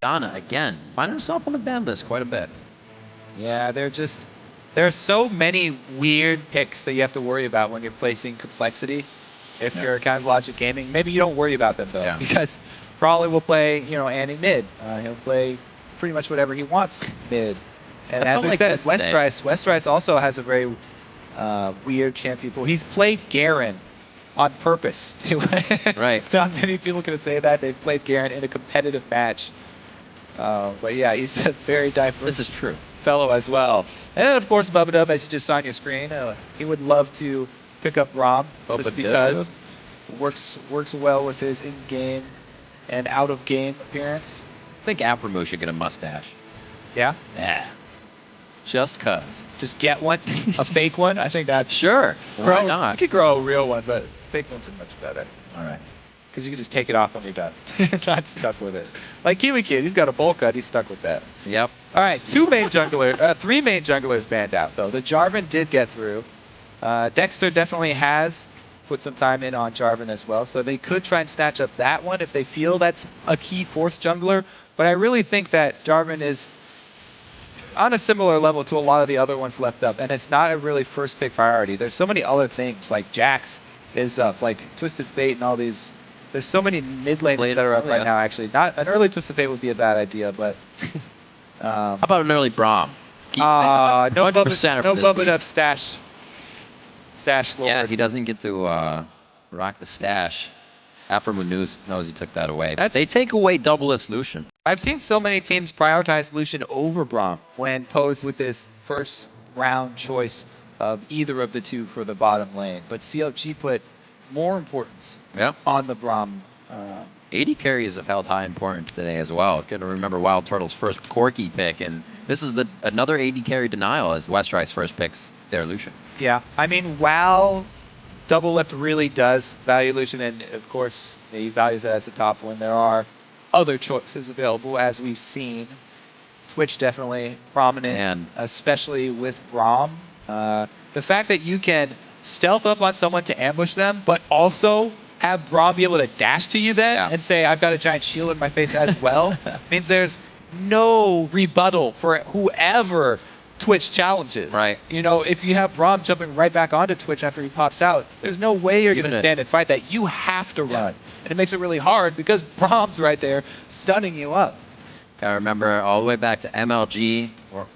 Orianna, again, find herself on the ban list quite a bit. Yeah, there are so many weird picks that you have to worry about when you're placing Complexity. If you're a kind of Logic Gaming, maybe you don't worry about them though, because Prolly will play, Annie mid. He'll play pretty much whatever he wants mid. And as we said, Westrice also has a very weird champion pool. He's played Garen on purpose. Right. Not many people can say that. They've played Garen in a competitive match. But yeah, he's a very diverse This is true. fellow as well. And of course, Bubbadub, as you just saw on your screen, he would love to pick up Braum just because it works well with his in-game and out-of-game appearance. I think Aphromoo should get a mustache. Yeah? Yeah. Just cuz. Just get one, a fake one. I think that Sure. Why not? You could grow a real one, but fake ones are much better. All right. Because you can just take it off when you're done. Not stuck with it. Like Kiwi Kid, he's got a bowl cut. He's stuck with that. Yep. All right, three main junglers banned out though. The Jarvan did get through. Dexter definitely has put some time in on Jarvan as well, so they could try and snatch up that one if they feel that's a key fourth jungler. But I really think that Jarvan is on a similar level to a lot of the other ones left up, and it's not a really first pick priority. There's so many other things, like Jax is up, like Twisted Fate and all these. There's so many mid laners that are up right now, actually. Not an early Twisted Fate would be a bad idea, but how about an early Braum? No Bubbadub stash lord. Yeah, he doesn't get to rock the stash. Aphromoo knows he took that away. They take away Doublelift Lucian. I've seen so many teams prioritize Lucian over Braum when posed with this first round choice of either of the two for the bottom lane. But CLG put more importance on the Braum. AD carries have held high importance today as well. Gotta remember Wild Turtle's first Corki pick, and this is another AD carry denial as Westrice first picks their Lucian. Yeah, I mean, while Doublelift really does value Lucian, and of course he values it as the top when there are other choices available, as we've seen. Twitch definitely prominent, and especially with Braum. The fact that you can stealth up on someone to ambush them, but also have Braum be able to dash to you then and say, I've got a giant shield in my face as well, means there's no rebuttal for whoever Twitch challenges. Right. If you have Braum jumping right back onto Twitch after he pops out, there's no way you're going to stand and fight that. You have to run. And it makes it really hard because Braum's right there stunning you up. I remember all the way back to MLG or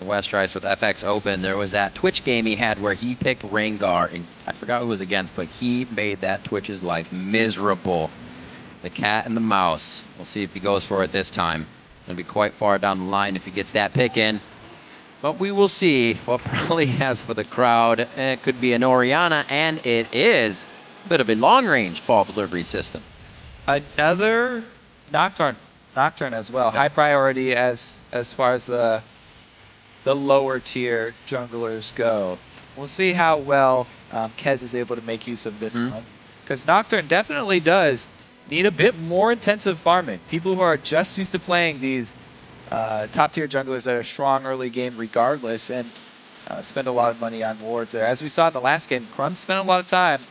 Westrice with FX Open, there was that Twitch game he had where he picked Rengar, and I forgot who it was against, but he made that Twitch's life miserable. The cat and the mouse. We'll see if he goes for it this time. It'll be quite far down the line if he gets that pick in. But we will see what Prolly has for the crowd. It could be an Orianna, and it is a bit of a long-range ball delivery system. Another Nocturne as well. High priority as far as the lower tier junglers go. We'll see how well Kez is able to make use of this one, because Nocturne definitely does need a bit more intensive farming. People who are just used to playing these top tier junglers that are strong early game regardless, and spend a lot of money on wards there. As we saw in the last game, Crumb spent a lot of time,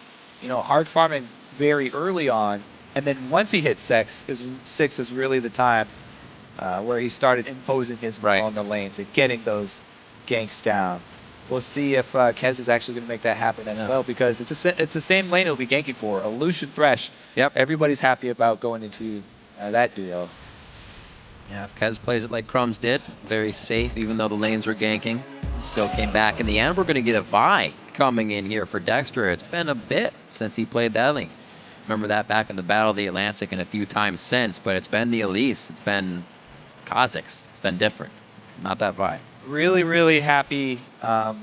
hard farming very early on, and then once he hit 6 is really the time where he started imposing his will on the lanes and getting those ganks down. We'll see if Kez is actually going to make that happen as well, because it's the same lane he'll be ganking for, a Lucian Thresh. Yep. Everybody's happy about going into that duo. Yeah, if Kez plays it like Crumbs did, very safe, even though the lanes were ganking. Still came back in the end. We're going to get a Vi coming in here for Dexter. It's been a bit since he played that lane. Remember that back in the Battle of the Atlantic and a few times since, but it's been the Elise. It's been Kha'Zix. It's been different. Not that Vi. Really, really happy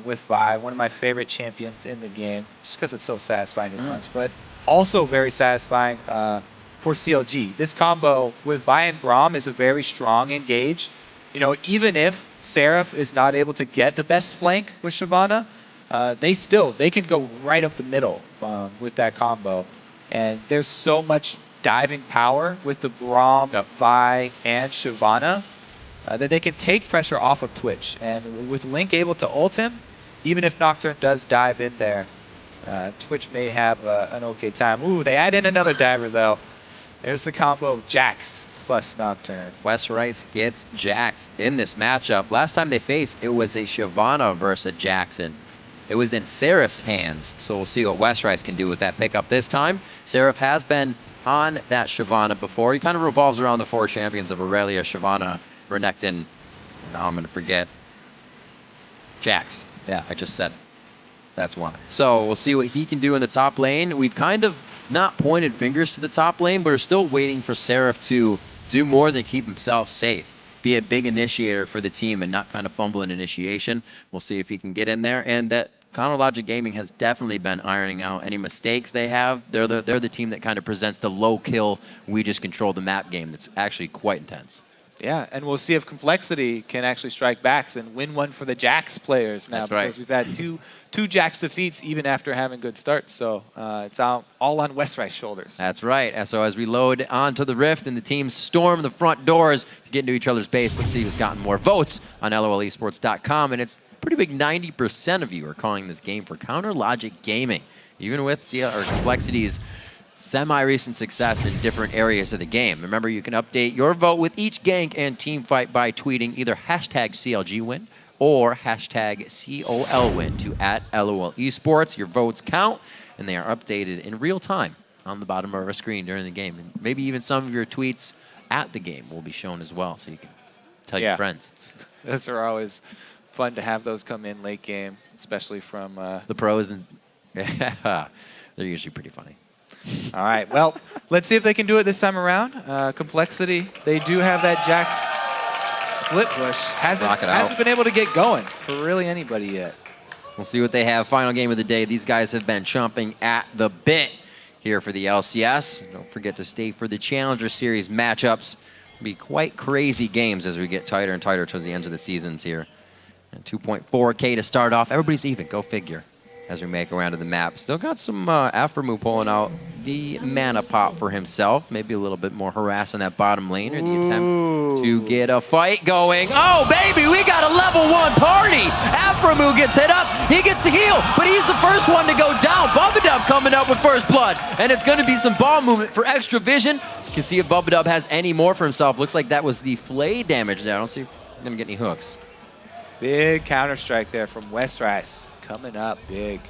with Vi. One of my favorite champions in the game, just because it's so satisfying to punch, but also very satisfying for CLG. This combo with Vi and Braum is a very strong engage. Even if Seraph is not able to get the best flank with Shyvana, they can go right up the middle with that combo. And there's so much diving power with the Braum, Vi, and Shyvana that they can take pressure off of Twitch. And with Link able to ult him, even if Nocturne does dive in there, Twitch may have an okay time. Ooh, they add in another diver though. There's the combo of Jax plus Nocturne. Westrice gets Jax in this matchup. Last time they faced, it was a Shyvana versus a Jackson. It was in Seraph's hands, so we'll see what Westrice can do with that pickup this time. Seraph has been on that Shyvana before. He kind of revolves around the 4 champions of Aurelia, Shyvana, Renekton. Now I'm going to forget. Jax. Yeah, I just said it. That's one. So we'll see what he can do in the top lane. We've kind of not pointed fingers to the top lane, but are still waiting for Seraph to do more than keep himself safe. Be a big initiator for the team and not kind of fumble in initiation. We'll see if he can get in there. And that Logic Gaming has definitely been ironing out any mistakes they have. They're the team that kind of presents the low kill, we just control the map game that's actually quite intense. Yeah, and we'll see if Complexity can actually strike back and win one for the Jax players now. That's right. Because we've had two Jax defeats even after having good starts. So it's all on Westrice's shoulders. That's right. And so as we load onto the Rift and the teams storm the front doors to get into each other's base, let's see who's gotten more votes on LOLesports.com. And it's a pretty big 90% of you are calling this game for Counter Logic Gaming. Even with Complexity's semi-recent success in different areas of the game. Remember, you can update your vote with each gank and team fight by tweeting either hashtag CLGwin or hashtag COLWin to @LOLesports. Your votes count, and they are updated in real time on the bottom of our screen during the game. And maybe even some of your tweets at the game will be shown as well, so you can tell your friends. Those are always fun to have those come in late game, especially from the pros. And they're usually pretty funny. All right, well, let's see if they can do it this time around. Complexity, they do have that Jax split push. Hasn't been able to get going for really anybody yet. We'll see what they have. Final game of the day. These guys have been chomping at the bit here for the LCS. Don't forget to stay for the Challenger Series matchups. It'll be quite crazy games as we get tighter and tighter towards the end of the seasons here. And 2.4K to start off. Everybody's even. Go figure. As we make our way onto the map. Still got some Aphromoo pulling out the mana pop for himself. Maybe a little bit more harass on that bottom lane or the attempt to get a fight going. Oh, baby, we got a level 1 party. Aphromoo gets hit up. He gets the heal, but he's the first one to go down. Bubbadub coming up with first blood, and it's going to be some ball movement for extra vision. You can see if Bubbadub has any more for himself. Looks like that was the flay damage there. I don't see if we're going to get any hooks. Big counter-strike there from Westrice. Coming up big.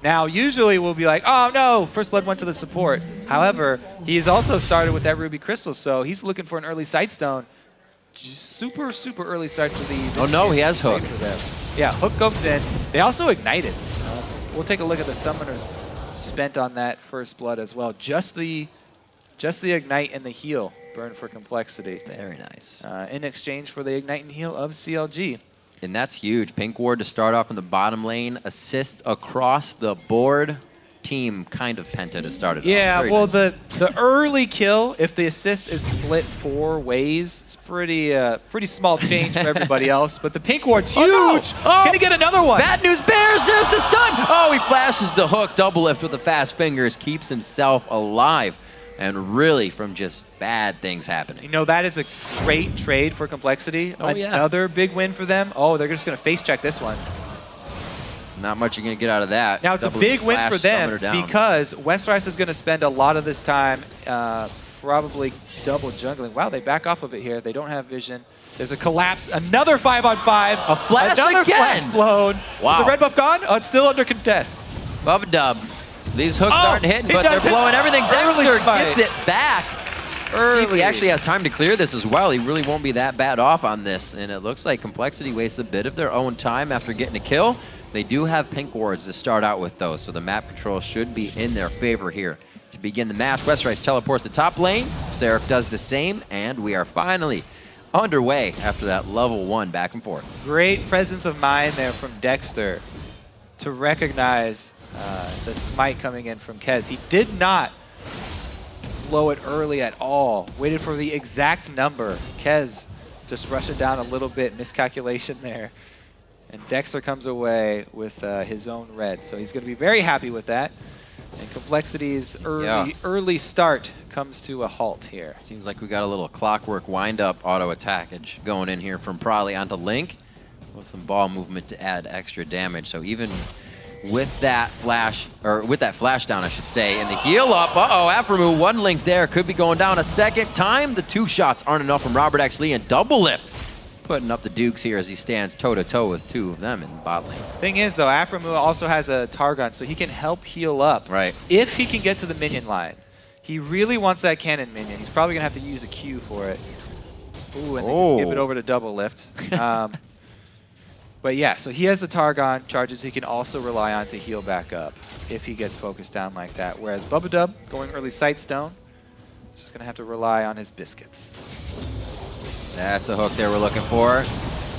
Now, usually we'll be like, oh no, first blood went to the support. However, he's also started with that Ruby Crystal, so he's looking for an early Sightstone. Super, super early start to the... Oh no, he has Hook. Yeah, Hook comes in. They also ignited. We'll take a look at the Summoners spent on that first blood as well. Just the Ignite and the heal burn for Complexity. Very nice. In exchange for the Ignite and heal of CLG. And that's huge. Pink Ward to start off in the bottom lane. Assist across the board. Team kind of penta to start it off. Yeah, Very well, nice. the early kill, if the assist is split 4 ways, it's pretty small change for everybody else. But the Pink Ward's huge. Oh, no. Can he get another one? Bad news bears. There's the stun. Oh, he flashes the hook. Doublelift with the fast fingers. Keeps himself alive. And really from just bad things happening. You know, that is a great trade for Complexity. Oh, yeah. Another big win for them. Oh, they're just going to face check this one. Not much you're going to get out of that. Now, it's a big win for them because Westrice is going to spend a lot of this time probably double jungling. Wow, they back off of it here. They don't have vision. There's a collapse. Another 5-on-5. A flash Another again. flash blown. Wow. Is the red buff gone? Oh, it's still under contest. Bubbadub. These hooks aren't hitting, but they're blowing everything. Dexter gets it back. See if he actually has time to clear this as well. He really won't be that bad off on this. And it looks like Complexity wastes a bit of their own time after getting a kill. They do have pink wards to start out with, though, so the map control should be in their favor here. To begin the match, Westrice teleports to top lane. Seraph does the same, and we are finally underway after that level 1 back and forth. Great presence of mind there from Dexter to recognize the smite coming in from Kez. He did not blow it early at all. Waited for the exact number. Kez just rushed it down a little bit. Miscalculation there. And Dexter comes away with his own red. So he's going to be very happy with that. And Complexity's early start comes to a halt here. Seems like we got a little clockwork wind-up auto attackage going in here from Prolly onto Link with some ball movement to add extra damage. So even with that flash, or with that flash down, I should say, and the heal up. Uh-oh, Aphromoo, one link there, could be going down a second time. The 2 shots aren't enough from RobertxLEE, and Doublelift putting up the dukes here as he stands toe-to-toe with 2 of them in bot lane. Thing is, though, Aphromoo also has a Targon, so he can help heal up. Right. If he can get to the minion line. He really wants that cannon minion. He's probably going to have to use a Q for it. Ooh, and then just give it over to Doublelift. But yeah, so he has the Targon charges he can also rely on to heal back up if he gets focused down like that. Whereas Bubbadub, going early Sightstone, is just going to have to rely on his biscuits. That's a hook there we're looking for.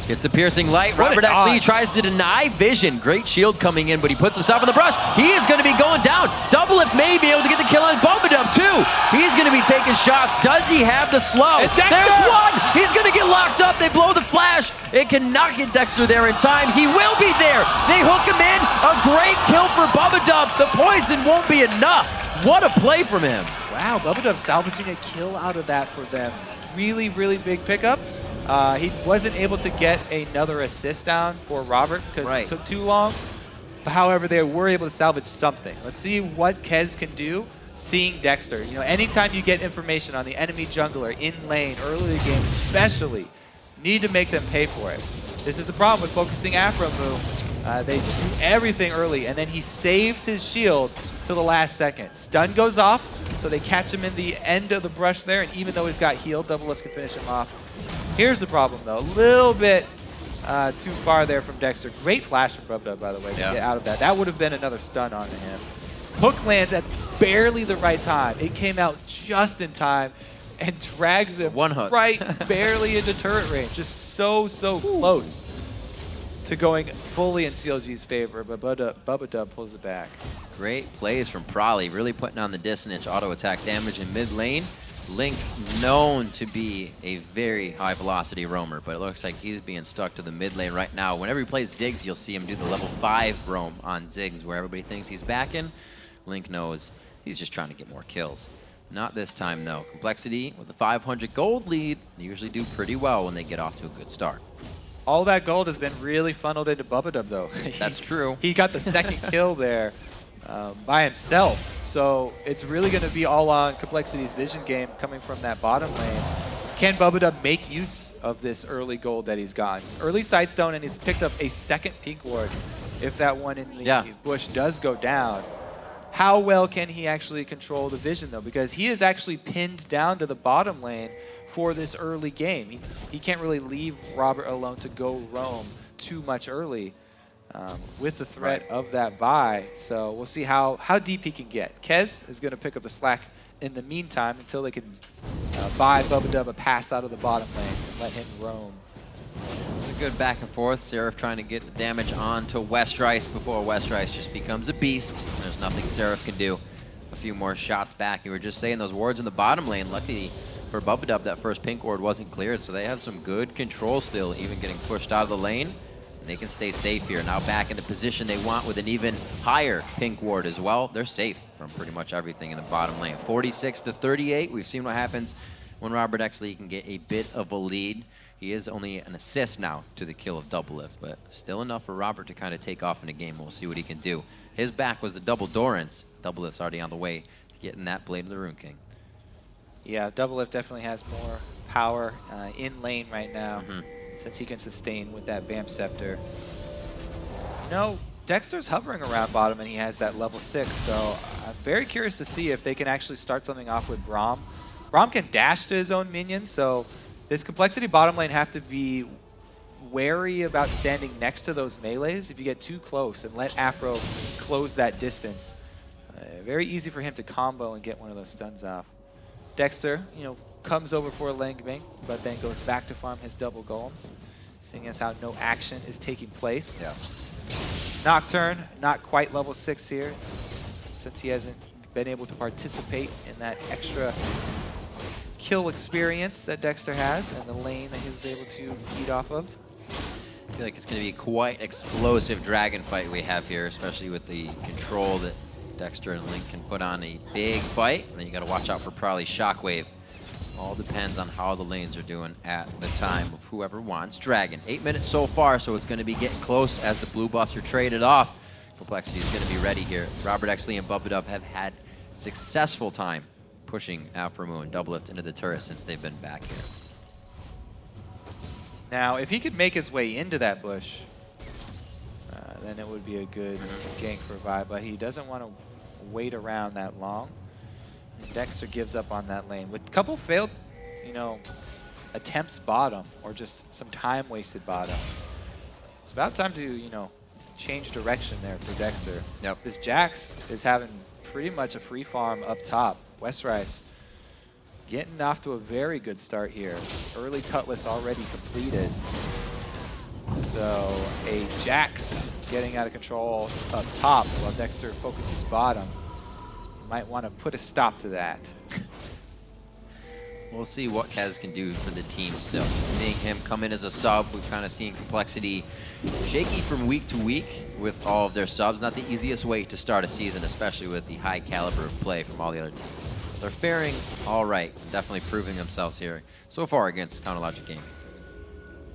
Gets the piercing light. RobertxLEE tries to deny vision. Great shield coming in, but he puts himself in the brush. He is going to be going down. Doublelift may be able to get the kill on Bubbadub too. He's going to be taking shots. Does he have the slow? There's one. He's going to get locked up. They blow the flash. It cannot get Dexter there in time. He will be there. They hook him in. A great kill for Bubbadub. The poison won't be enough. What a play from him. Wow, Bubbadub salvaging a kill out of that for them. Really, really big pickup. He wasn't able to get another assist down for Robert because it took too long. However, they were able to salvage something. Let's see what Kez can do seeing Dexter. You know, anytime you get information on the enemy jungler in lane, early in the game especially, need to make them pay for it. This is the problem with focusing Aphromoo. They just do everything early, and then he saves his shield to the last second. Stun goes off, so they catch him in the end of the brush there, and even though he's got healed, Doublelift can finish him off. Here's the problem, though. A little bit too far there from Dexter. Great flash from Bubbadub, by the way, to get out of that. That would have been another stun onto him. Hook lands at barely the right time. It came out just in time and drags him right barely into turret range. Just so close to going fully in CLG's favor, but Bubbadub pulls it back. Great plays from Prolly, really putting on the dissonance auto attack damage in mid lane. Link known to be a very high velocity roamer, but it looks like he's being stuck to the mid lane right now. Whenever he plays Ziggs, you'll see him do the level 5 roam on Ziggs where everybody thinks he's backing. Link knows he's just trying to get more kills. Not this time though. Complexity with the 500 gold lead, they usually do pretty well when they get off to a good start. All that gold has been really funneled into Bubbadub though. That's true. He got the second kill there by himself. So it's really going to be all on Complexity's vision game coming from that bottom lane. Can Bubbadub make use of this early gold that he's gotten? Early Sightstone, and he's picked up a second pink ward if that one in the bush does go down. How well can he actually control the vision though? Because he is actually pinned down to the bottom lane for this early game. He can't really leave Robert alone to go roam too much early. With the threat of that buy. So we'll see how deep he can get. Kez is going to pick up the slack in the meantime until they can buy Bubbadub a pass out of the bottom lane and let him roam. It's a good back and forth. Seraph trying to get the damage on to Westrice before Westrice just becomes a beast. There's nothing Seraph can do. A few more shots back. You were just saying those wards in the bottom lane. Luckily for Bubbadub, that first pink ward wasn't cleared, so they had some good control still, even getting pushed out of the lane. They can stay safe here. Now back in the position they want with an even higher pink ward as well. They're safe from pretty much everything in the bottom lane. 46-38. We've seen what happens when RobertxLEE can get a bit of a lead. He is only an assist now to the kill of Doublelift, but still enough for Robert to kind of take off in the game. We'll see what he can do. His back was the double Dorans. Doublelift's already on the way to getting that Blade of the Rune King. Yeah, Doublelift definitely has more power in lane right now. Since he can sustain with that Vamp Scepter. No, Dexter's hovering around bottom and he has that level 6, so I'm very curious to see if they can actually start something off with Braum. Braum can dash to his own minions, so this Complexity bottom lane have to be wary about standing next to those melees. If you get too close and let Aphro close that distance, very easy for him to combo and get one of those stuns off. Dexter, you know, comes over for a gangbang, but then goes back to farm his double golems, seeing as how no action is taking place. Nocturne, not quite level 6 here, since he hasn't been able to participate in that extra kill experience that Dexter has and the lane that he was able to feed off of. I feel like it's going to be quite explosive dragon fight we have here, especially with the control that Dexter and Link can put on a big fight. And then you got to watch out for Prolly's Shockwave. All depends on how the lanes are doing at the time of whoever wants Dragon. 8 minutes so far, so it's going to be getting close as the blue buffs are traded off. Complexity is going to be ready here. RobertxLEE and Bubbadub have had successful time pushing Aphromoo and Doublelift into the turret since they've been back here. Now, if he could make his way into that bush, then it would be a good gank for Vi, but he doesn't want to wait around that long. And Dexter gives up on that lane. With a couple failed, you know, attempts bottom, or just some time wasted bottom. It's about time to, you know, change direction there for Dexter. Yep. This Jax is having pretty much a free farm up top. Westrice getting off to a very good start here. Early Cutlass already completed. So a Jax getting out of control up top while Dexter focuses bottom. You might want to put a stop to that. We'll see what Kez can do for the team still. Seeing him come in as a sub, we've kind of seen Complexity shaky from week to week with all of their subs. Not the easiest way to start a season, especially with the high caliber of play from all the other teams. They're faring all right, definitely proving themselves here so far against Counterlogic Gaming.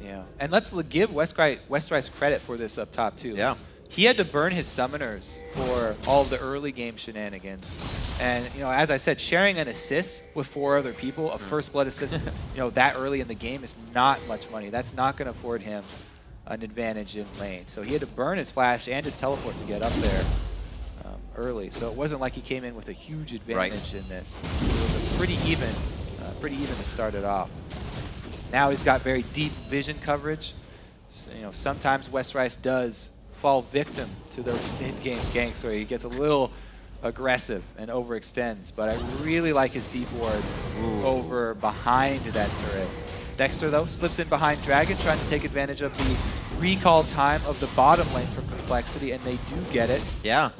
Yeah, and let's give Westrice credit for this up top too. Yeah. He had to burn his summoners for all of the early game shenanigans. And, you know, as I said, sharing an assist with 4 other people, a first blood assist, you know, that early in the game is not much money. That's not going to afford him an advantage in lane. So he had to burn his flash and his teleport to get up there early. So it wasn't like he came in with a huge advantage in this. It was a pretty even to start it off. Now he's got very deep vision coverage. So, you know, sometimes Westrice does fall victim to those mid-game ganks where he gets a little aggressive and overextends, but I really like his deep ward over behind that turret. Dexter, though, slips in behind Dragon, trying to take advantage of the recall time of the bottom lane from Complexity, and they do get it. Yeah.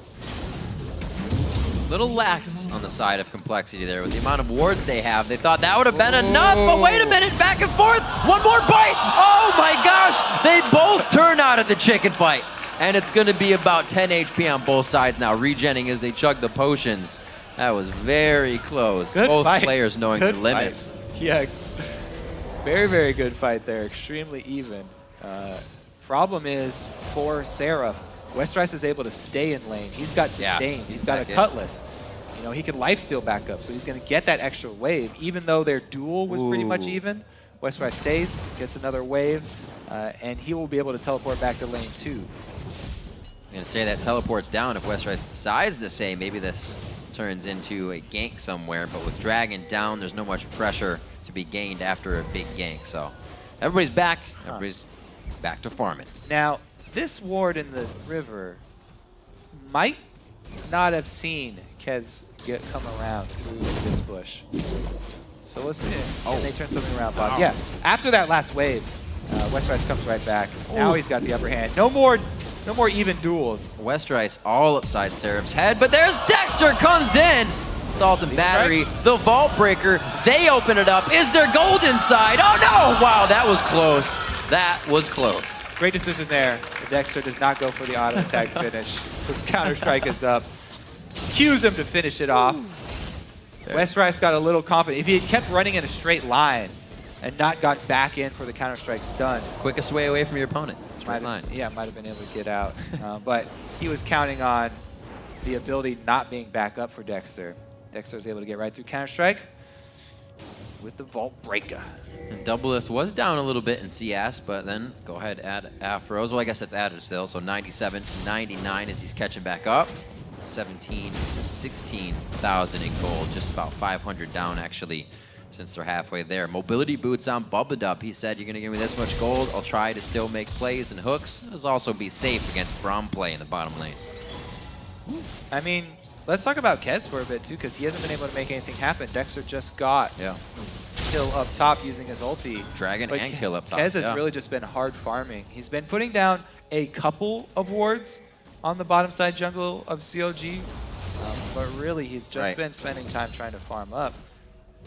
Little lax on the side of Complexity there with the amount of wards they have. They thought that would have been enough, but wait a minute, back and forth. One more bite. Oh my gosh, they both turn out of the chicken fight. And it's going to be about 10 HP on both sides now, regenning as they chug the potions. That was very close. Good both fight. Players knowing Good their limits. Fight. Yeah, very, very good fight there. Extremely even. Problem is, for Seraph, Westrice is able to stay in lane. He's got sustain. He's got a Cutlass. You know, he can lifesteal back up, so he's going to get that extra wave. Even though their duel was pretty much even, Westrice stays, gets another wave, and he will be able to teleport back to lane 2. I'm going to say that teleports down if Westrice decides to say maybe this turns into a gank somewhere, but with Dragon down, there's not much pressure to be gained after a big gank. So everybody's back. Everybody's back to farming. Now, this ward in the river might not have seen Kez come around through this bush. So let's see. And they turn something around. Bob. Yeah, after that last wave, Westrice comes right back. Now he's got the upper hand. No more even duels. Westrice all upside Seraph's head, but there's Dexter comes in. Salt and Battery, the Vault Breaker, they open it up. Is there gold inside? Oh no! Wow, that was close. That was close. Great decision there. Dexter does not go for the auto attack finish. His counter-strike is up. Cues him to finish it off. Westrice got a little confident. If he had kept running in a straight line and not got back in for the counter-strike stun. Quickest way away from your opponent. Straight line. Yeah, might have been able to get out. But he was counting on the ability not being back up for Dexter. Dexter was able to get right through counter-strike with the Vault Breaker. And Doublelift was down a little bit in CS, but then go ahead, add Aphros. Well, I guess that's added still, so 97 to 99 as he's catching back up. 17 to 16,000 in gold, just about 500 down actually since they're halfway there. Mobility boots on Bubbadub. He said, you're going to give me this much gold, I'll try to still make plays and hooks. Let's also be safe against Braum play in the bottom lane. I mean, let's talk about Kez for a bit too, because he hasn't been able to make anything happen. Dexter just got kill up top using his ulti. Dragon but and kill up top. Kez has really just been hard farming. He's been putting down a couple of wards on the bottom side jungle of CLG, but really he's just been spending time trying to farm up.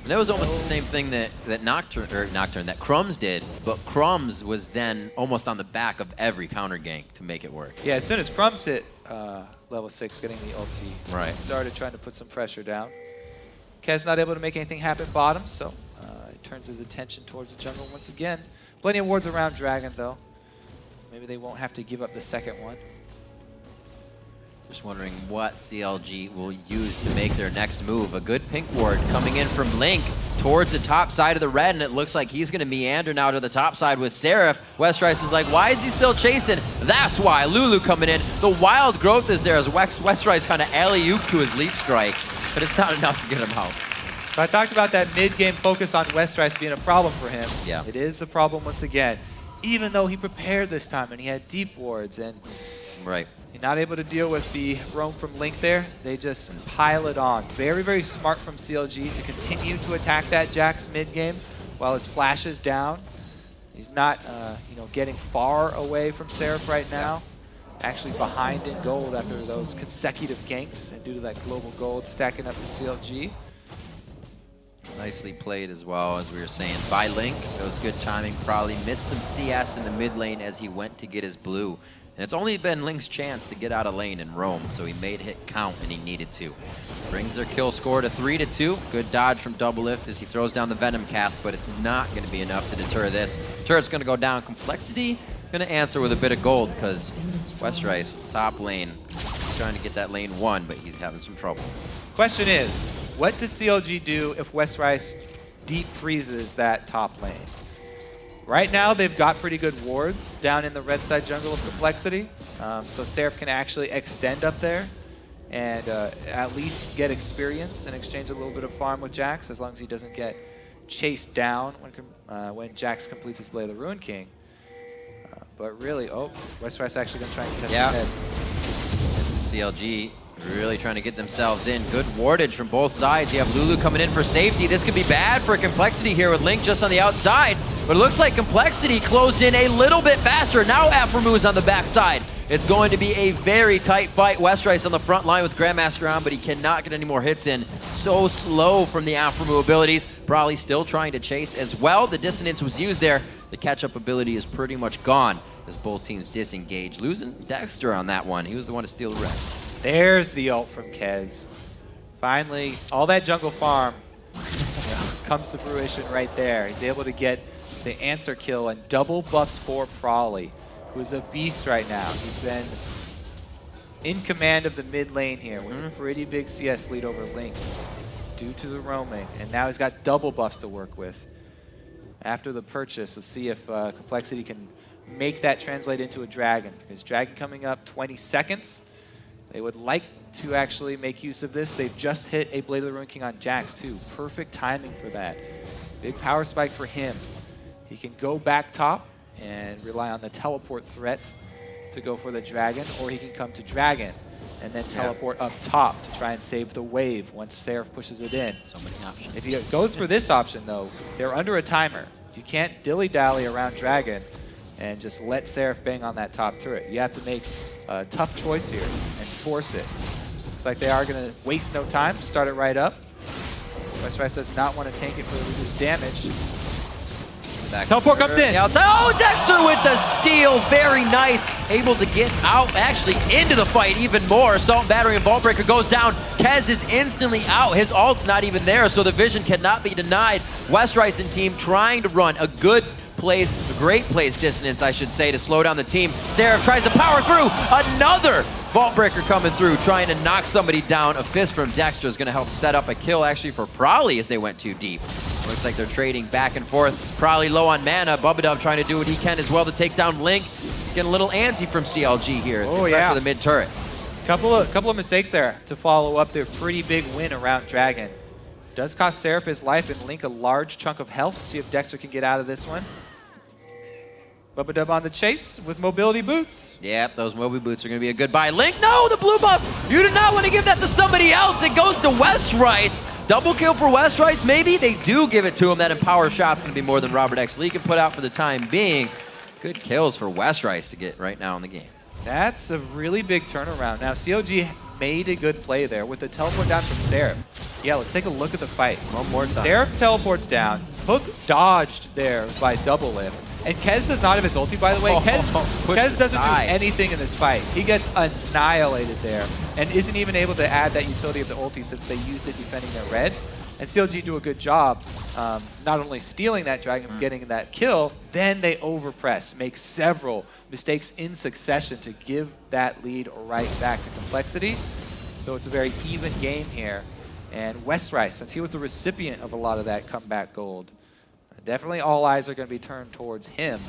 And that was almost the same thing that Nocturne, that Crumbs did, but Crumbs was then almost on the back of every counter gank to make it work. Yeah, as soon as Crumbs hit level 6, getting the ulti, started trying to put some pressure down. Kez not able to make anything happen bottom, so he turns his attention towards the jungle once again. Plenty of wards around Dragon though. Maybe they won't have to give up the second one. Just wondering what CLG will use to make their next move. A good pink ward coming in from Link towards the top side of the red, and it looks like he's going to meander now to the top side with Seraph. Westrice is like, why is he still chasing? That's why. Lulu coming in. The wild growth is there as Westrice kind of alley-oop to his leap strike, but it's not enough to get him out. So I talked about that mid-game focus on Westrice being a problem for him. Yeah. It is a problem once again, even though he prepared this time and he had deep wards and Right. you're not able to deal with the roam from Link there. They just pile it on. Very, very smart from CLG to continue to attack that Jax mid-game while his flash is down. He's not getting far away from Seraph right now. Actually behind in gold after those consecutive ganks and due to that global gold stacking up to CLG. Nicely played as well, as we were saying, by Link. It was good timing. Prolly missed some CS in the mid lane as he went to get his blue. And it's only been Link's chance to get out of lane and roam, so he made hit count and he needed to. Brings their kill score to 3-2. Good dodge from Doublelift as he throws down the Venom cast, but it's not going to be enough to deter this. Turret's going to go down. Complexity going to answer with a bit of gold because Westrice, top lane, trying to get that lane 1, but he's having some trouble. Question is, what does CLG do if Westrice deep freezes that top lane? Right now, they've got pretty good wards down in the red side jungle of Complexity, so Seraph can actually extend up there and at least get experience and exchange a little bit of farm with Jax, as long as he doesn't get chased down when Jax completes his Blade of the Ruin King. But really, Westrice actually going to try and catch his head. This is CLG. Really trying to get themselves in. Good wardage from both sides. You have Lulu coming in for safety. This could be bad for Complexity here with Link just on the outside. But it looks like Complexity closed in a little bit faster. Now Aphromoo is on the backside. It's going to be a very tight fight. Westrice on the front line with Grandmaster on, but he cannot get any more hits in. So slow from the Aphromoo abilities. Prolly still trying to chase as well. The dissonance was used there. The catch-up ability is pretty much gone as both teams disengage. Losing Dexter on that one. He was the one to steal the red. There's the ult from Kez. Finally, all that jungle farm comes to fruition right there. He's able to get the answer kill and double buffs for Prolly, who's a beast right now. He's been in command of the mid lane here with a pretty big CS lead over Link due to the roaming. And now he's got double buffs to work with. After the purchase, let's see if Complexity can make that translate into a dragon. Because dragon coming up 20 seconds. They would like to actually make use of this. They've just hit a Blade of the Ruin King on Jax too. Perfect timing for that. Big power spike for him. He can go back top and rely on the teleport threat to go for the dragon, or he can come to dragon and then teleport up top to try and save the wave once Seraph pushes it in. So many options. If he goes for this option though, they're under a timer. You can't dilly-dally around dragon and just let Seraph bang on that top turret. You have to make a tough choice here and force it. Looks like they are going to waste no time to start it right up. Westrice does not want to tank it for the reduced damage. Teleport comes in. Outside. Oh, Dexter with the steal. Very nice. Able to get out, actually into the fight even more. Assault and Battery and Vault Breaker goes down. Kez is instantly out. His ult's not even there, so the vision cannot be denied. Westrice and team trying to run a good plays, great plays dissonance, I should say, to slow down the team. Seraph tries to power through. Another Vault Breaker coming through, trying to knock somebody down. A fist from Dexter is going to help set up a kill, actually, for Prolly as they went too deep. Looks like they're trading back and forth. Prolly low on mana. Bubbadub trying to do what he can as well to take down Link. Getting a little antsy from CLG here. Oh, yeah. The mid turret. Couple of mistakes there to follow up their pretty big win around Dragon. Does cost Seraph his life and Link a large chunk of health. See if Dexter can get out of this one. Bubbadub on the chase with mobility boots. Yep, those mobility boots are going to be a good buy. Link, no, the blue buff. You did not want to give that to somebody else. It goes to Westrice. Double kill for Westrice, maybe. They do give it to him. That Empower shot's going to be more than RobertxLEE can put out for the time being. Good kills for Westrice to get right now in the game. That's a really big turnaround. Now, CLG made a good play there with the teleport down from Seraph. Yeah, let's take a look at the fight. One more time. Seraph teleports down. Hook dodged there by Doublelift. And Kez does not have his ulti, by the way. Kez doesn't do anything in this fight. He gets annihilated there and isn't even able to add that utility of the ulti since they used it defending their red. And CLG do a good job not only stealing that dragon, getting that kill, then they overpress, make several mistakes in succession to give that lead right back to Complexity. So it's a very even game here. And Westrice, since he was the recipient of a lot of that comeback gold, definitely all eyes are going to be turned towards him,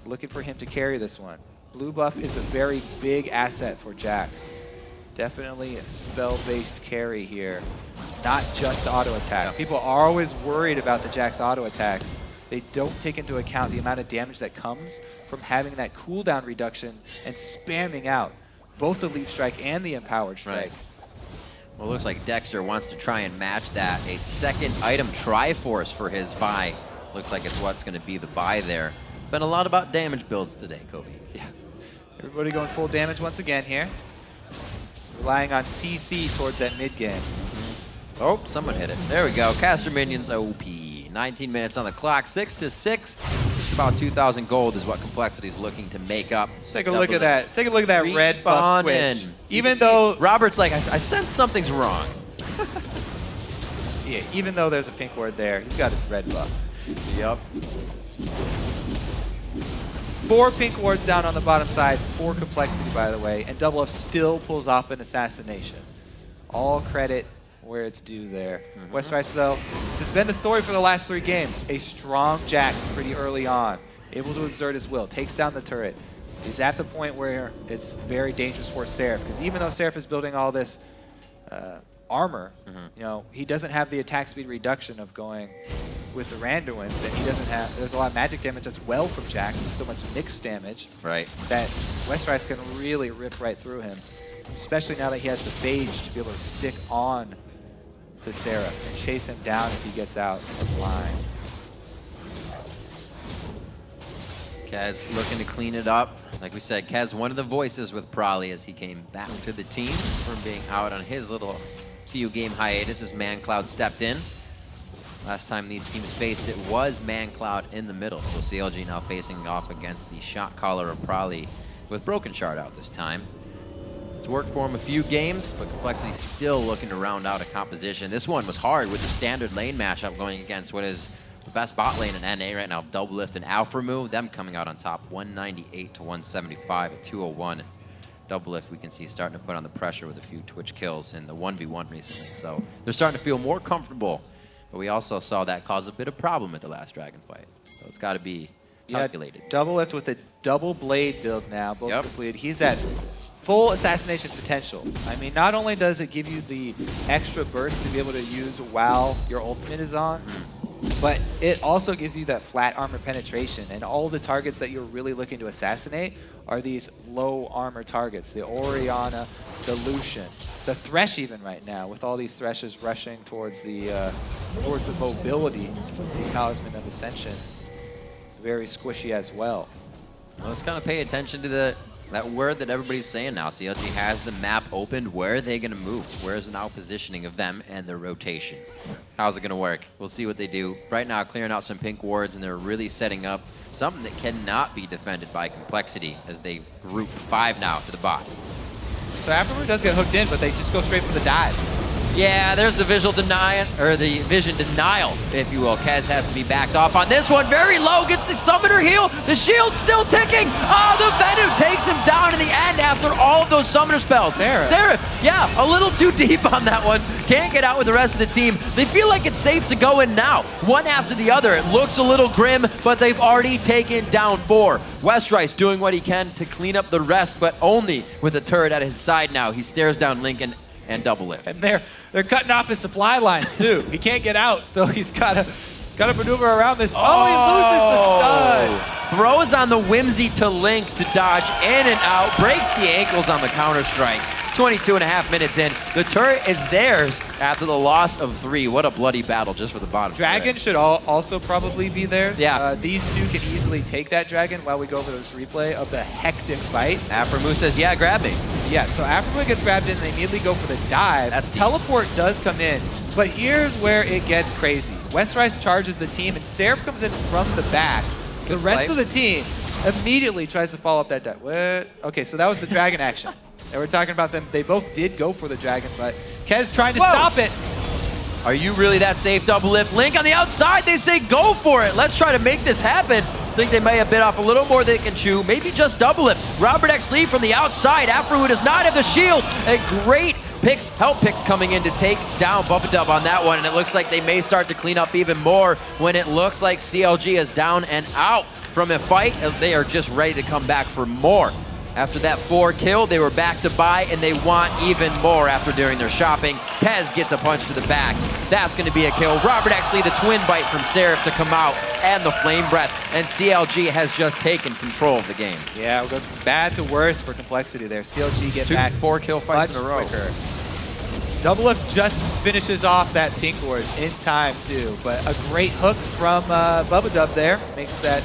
looking for him to carry this one. Blue buff is a very big asset for Jax. Definitely a spell-based carry here, not just auto attack. Yeah. People are always worried about the Jax auto attacks. They don't take into account the amount of damage that comes from having that cooldown reduction and spamming out both the Leap Strike and the Empowered Strike. Right. Well, it looks like Dexter wants to try and match that. A second item Triforce for his buy. Looks like it's what's going to be the buy there. Been a lot about damage builds today, Kobe. Yeah. Everybody going full damage once again here. Relying on CC towards that mid game. Oh, someone hit it. There we go. Caster minions OP. 19 minutes on the clock. 6-6. Just about 2,000 gold is what Complexity is looking to make up. Take a look at that. Take a look at that red buff twitch. Even though Robert's like, I sense something's wrong. Yeah, even though there's a pink ward there, he's got a red buff. Yep. 4 pink wards down on the bottom side, 4 Complexity, by the way, and Doublelift still pulls off an assassination. All credit where it's due there. Westrice, though, this has been the story for the last 3 games. A strong Jax pretty early on, able to exert his will, takes down the turret. He's at the point where it's very dangerous for Seraph, because even though Seraph is building all this armor, you know, he doesn't have the attack speed reduction of going with the Randuins, and he doesn't have, there's a lot of magic damage as well from Jax, and so much mixed damage that Westrice can really rip right through him, especially now that he has the Phage to be able to stick on to Seraph and chase him down if he gets out of line. Kez looking to clean it up. Like we said, Kez, one of the voices with Prolly as he came back to the team from being out on his little few game hiatus as ManCloud stepped in. Last time these teams faced, it was ManCloud in the middle. So CLG now facing off against the shot caller of Prolly with Broken Shard out this time. It's worked for him a few games, but Complexity still looking to round out a composition. This one was hard with the standard lane matchup going against what is the best bot lane in NA right now, Doublelift and Aphromoo. Them coming out on top, 198 to 175 at 201. Doublelift, we can see, starting to put on the pressure with a few Twitch kills in the 1v1 recently. So they're starting to feel more comfortable, but we also saw that cause a bit of problem at the last Dragon fight. So it's got to be calculated. Yeah, Doublelift with a double blade build now, both completed. He's at full assassination potential. I mean, not only does it give you the extra burst to be able to use while your ultimate is on, but it also gives you that flat armor penetration, and all the targets that you're really looking to assassinate are these low armor targets. The Orianna, the Lucian, the Thresh even right now, with all these Threshes rushing towards the mobility, the Talisman of Ascension. Very squishy as well. Well, let's kind of pay attention to that word that everybody's saying now. CLG has the map opened. Where are they going to move? Where is the now positioning of them and their rotation? How's it going to work? We'll see what they do. Right now, clearing out some pink wards, and they're really setting up something that cannot be defended by Complexity as they group 5 now to the bot. So Aphromoo does get hooked in, but they just go straight for the dive. Yeah, there's the visual denial, or the vision denial, if you will. Kez has to be backed off on this one. Very low, gets the summoner heal. The shield's still ticking. Oh, the Venom takes him down in the end after all of those summoner spells. Seraph, yeah, a little too deep on that one. Can't get out with the rest of the team. They feel like it's safe to go in now. One after the other. It looks a little grim, but they've already taken down 4. Westrice doing what he can to clean up the rest, but only with a turret at his side now. He stares down Lincoln and Doublelift. And they're cutting off his supply lines too. He can't get out, so he's gotta maneuver around this. Oh, he loses the stun. Throws on the Whimsy to Link to dodge in and out. Breaks the ankles on the counter-strike. 22.5 minutes in. The turret is theirs after the loss of 3. What a bloody battle just for the bottom. Dragon should also probably be theirs. Yeah. These two can easily take that dragon while we go over this replay of the hectic fight. Aphromoo says, yeah, grab me. Yeah, so Aphromoo gets grabbed in, and they immediately go for the dive. That's deep. Teleport does come in, but here's where it gets crazy. Westrice charges the team, and Seraph comes in from the back. The rest of the team immediately tries to follow up that dive. What? Okay, so that was the dragon action. And we're talking about them. They both did go for the dragon, but Kez trying to stop it. Are you really that safe, Doublelift? Link on the outside, they say go for it. Let's try to make this happen. Think they may have bit off a little more than they can chew. Maybe just Doublelift. RobertxLEE from the outside. Aphromoo does not have the shield. A great help picks coming in to take down Bubbadub on that one, and it looks like they may start to clean up even more when it looks like CLG is down and out from a fight. They are just ready to come back for more. After that 4 kill, they were back to buy, and they want even more after doing their shopping. Kez gets a punch to the back. That's going to be a kill. RobertxLEE, the twin bite from Seraph to come out, and the flame breath, and CLG has just taken control of the game. Yeah, it goes from bad to worse for Complexity there. CLG get back 4 kill fights in a row. Quicker. Doublelift just finishes off that pink ward in time too, but a great hook from Bubbadub there makes that.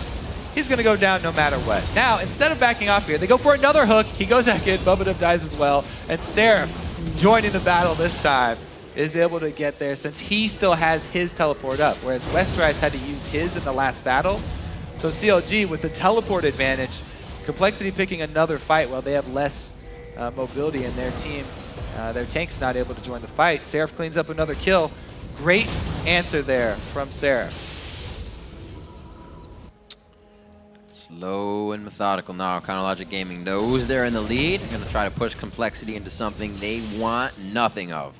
He's going to go down no matter what. Now, instead of backing off here, they go for another hook. He goes back in, Bubbadub dies as well, and Seraph, joining the battle this time, is able to get there since he still has his teleport up, whereas Westrice had to use his in the last battle. So CLG, with the teleport advantage, Complexity picking another fight while they have less mobility in their team. Their tank's not able to join the fight. Seraph cleans up another kill. Great answer there from Seraph. Slow and methodical now. Chronologic Gaming knows they're in the lead. Going to try to push Complexity into something they want nothing of.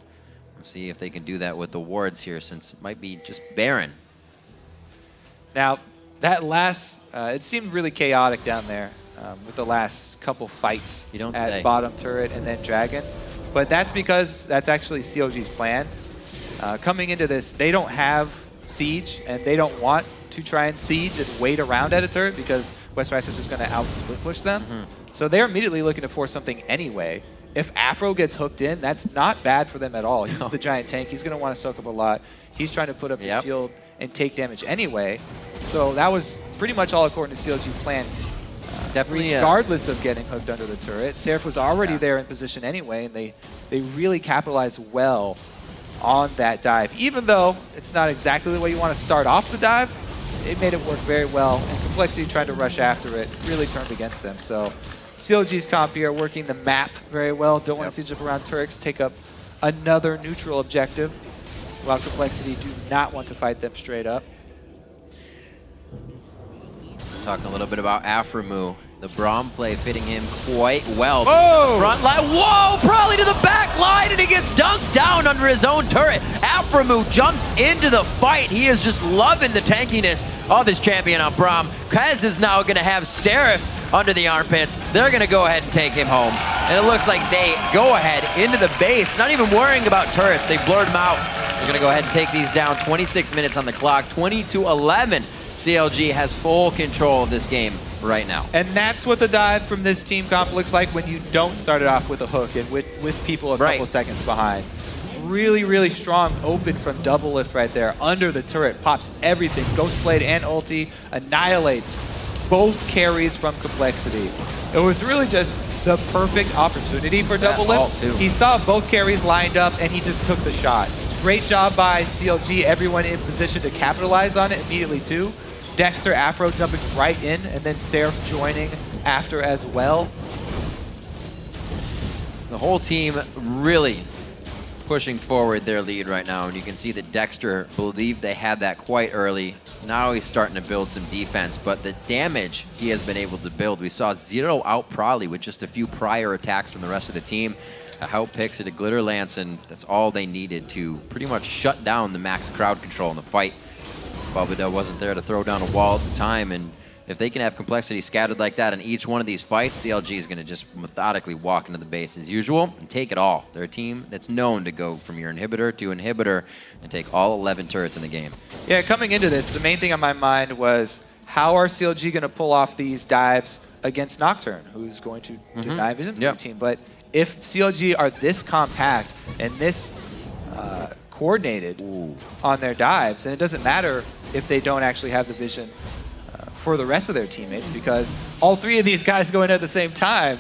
Let's see if they can do that with the wards here, since it might be just barren. Now, that last, it seemed really chaotic down there with the last couple fights at bottom turret and then dragon. But that's because that's actually CLG's plan. Coming into this, they don't have siege, and they don't want to try and siege and wait around at a turret because Westrice is just going to out-split push them. So they're immediately looking to force something anyway. If Aphro gets hooked in, that's not bad for them at all. He's the giant tank. He's going to want to soak up a lot. He's trying to put up the shield and take damage anyway. So that was pretty much all according to CLG's plan. Definitely, regardless of getting hooked under the turret. Seraph was already there in position anyway, and they really capitalized well on that dive. Even though it's not exactly the way you want to start off the dive, it made it work very well, and Complexity trying to rush after it really turned against them. So CLG's comp here working the map very well. Don't want to siege up around turrets, take up another neutral objective, while Complexity do not want to fight them straight up. Talking a little bit about Aphromoo. The Braum play fitting him quite well. Oh! Front line, whoa! Prolly to the back line, and he gets dunked down under his own turret. Aphromoo jumps into the fight. He is just loving the tankiness of his champion on Braum. Kez is now going to have Seraph under the armpits. They're going to go ahead and take him home. And it looks like they go ahead into the base, not even worrying about turrets. They blurred them out. They're going to go ahead and take these down. 26 minutes on the clock, 20-11. CLG has full control of this game right now. And that's what the dive from this team comp looks like when you don't start it off with a hook and with people a couple seconds behind. Really, really strong open from Doublelift right there under the turret. Pops everything. Ghostblade and ulti annihilates both carries from Complexity. It was really just the perfect opportunity for Doublelift. He saw both carries lined up and he just took the shot. Great job by CLG, everyone in position to capitalize on it immediately too. Dexter, Aphro jumping right in, and then Seraph joining after as well. The whole team really pushing forward their lead right now, and you can see that Dexter believed they had that quite early. Now he's starting to build some defense, but the damage he has been able to build. We saw 0 out Prolly with just a few prior attacks from the rest of the team. A help picks at a glitter lance, and that's all they needed to pretty much shut down the max crowd control in the fight. Bubbadub wasn't there to throw down a wall at the time, and if they can have Complexity scattered like that in each one of these fights, CLG is going to just methodically walk into the base as usual and take it all. They're a team that's known to go from your inhibitor to inhibitor and take all 11 turrets in the game. Yeah, coming into this, the main thing on my mind was how are CLG going to pull off these dives against Nocturne, who's going to deny vision to the team. But if CLG are this compact and this coordinated on their dives, and it doesn't matter if they don't actually have the vision for the rest of their teammates, because all 3 of these guys go in at the same time.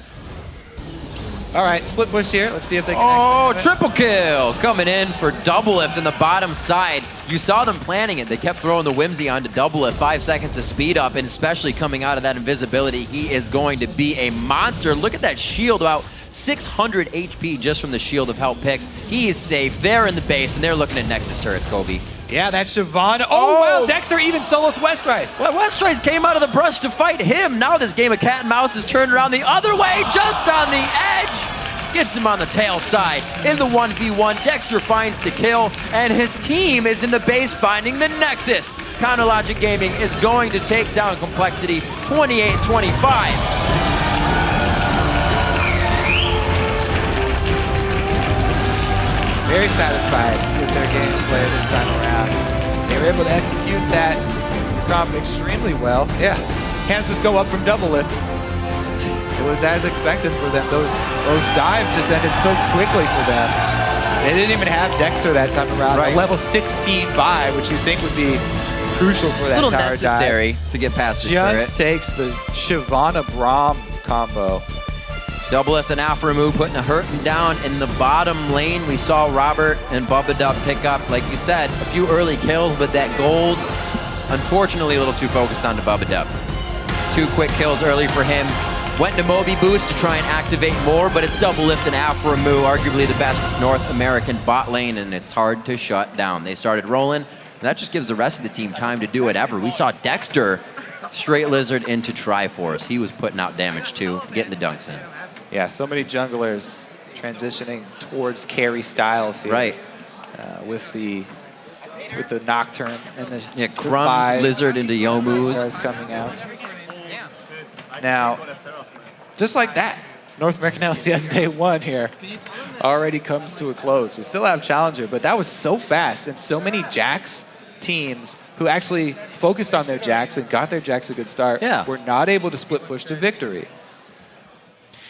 All right, split push here. Let's see if they can. Oh, triple kill coming in for Doublelift in the bottom side. You saw them planning it. They kept throwing the whimsy onto Doublelift. 5 seconds of speed up, and especially coming out of that invisibility, he is going to be a monster. Look at that shield, about 600 HP just from the Shield of Help picks. He is safe. They're in the base, and they're looking at Nexus turrets, Kobe. Yeah, that's Shyvana. Oh, wow, Dexter even solos Westrice. Well, Westrice came out of the brush to fight him. Now this game of cat and mouse is turned around the other way, just on the edge. Gets him on the tail side. In the 1v1, Dexter finds the kill, and his team is in the base finding the Nexus. Counterlogic Gaming is going to take down Complexity 28-25. Very satisfied with their gameplay this time around. They were able to execute that comp extremely well. Yeah, Kansas go up from Doublelift. It was as expected for them. Those dives just ended so quickly for them. They didn't even have Dexter that time around. Right. A level 16 buy, which you think would be crucial for that A little tower necessary dive. to get past the turret. Just takes the Shyvana Braum combo. Doublelift and Aphromoo putting a hurting down in the bottom lane. We saw Robert and Bubbadub pick up, like you said, a few early kills, but that gold, unfortunately, a little too focused on the Bubbadub. 2 quick kills early for him. Went to Moby Boost to try and activate more, but it's Doublelift and Aphromoo, arguably the best North American bot lane, and it's hard to shut down. They started rolling, and that just gives the rest of the team time to do whatever. We saw Dexter straight lizard into Triforce. He was putting out damage too, getting the dunks in. Yeah, so many junglers transitioning towards carry styles here. Right. With the Nocturne and the Crumbs, Lizard into Yomu's. Is coming out. Now, just like that, North American LCS Day 1 here already comes to a close. We still have Challenger, but that was so fast, and so many Jax teams who actually focused on their Jax and got their Jax a good start were not able to split push to victory.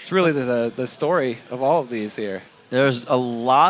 It's really the story of all of these here. There's a lot